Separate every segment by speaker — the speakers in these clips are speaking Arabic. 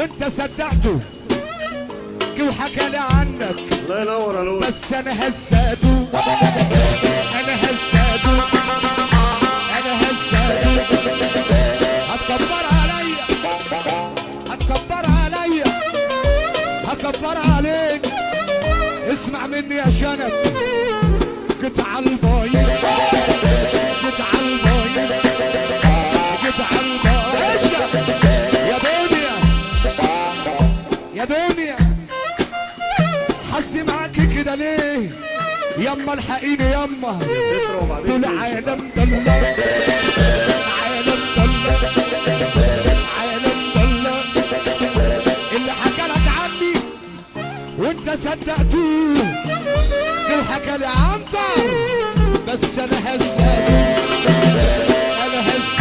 Speaker 1: وانت صدقته وحكى لي عنك.
Speaker 2: الله ينور يا لولو.
Speaker 1: بس انا هزاده انا هزاده انا هزاده. هتكبر عليا هتكبر عليا هكبر عليك. اسمع مني يا شنب، جيت على البايظ جيت على البايظ جيت على البايظ. يا دنيا يا دنيا حسي معاكي كده ليه؟ يما الحقيني يما دول عالم ضلة عالم ضلة عالم ضلة. اللي حكى لك عني وانت صدقتوه اللي حكى لي عنك. بس انا هزاك انا هزاك.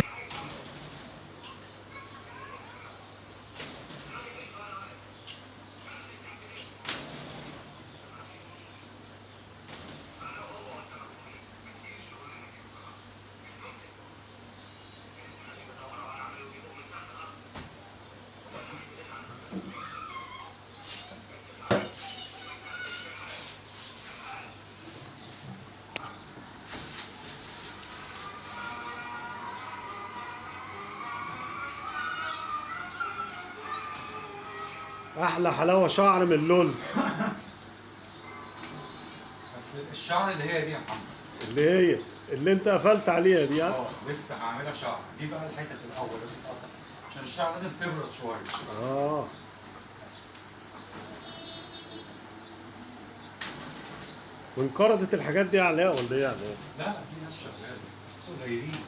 Speaker 2: احلى حلاوه شعر من لولو.
Speaker 3: بس الشعر اللي هي دي يا محمد،
Speaker 2: اللي انت قفلت عليها دي.
Speaker 3: لسه هعملها شعر. دي بقى الحته الاول لازم تقطع عشان الشعر لازم تبرد شويه.
Speaker 2: وانقرضت الحاجات دي علاء ولا ايه يعني؟
Speaker 3: لا في ناس شغاله بس قليلين.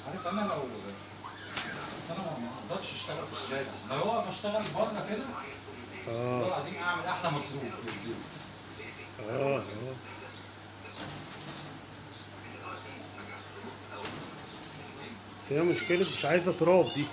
Speaker 3: عارف انا لو بس انا ما اقدرش اشتغل في الشارع، لو اقف اشتغل بره كده والله العظيم اعمل احلى مصروف في البيت.
Speaker 2: بس هي مشكلة مش عايزة تراب دي.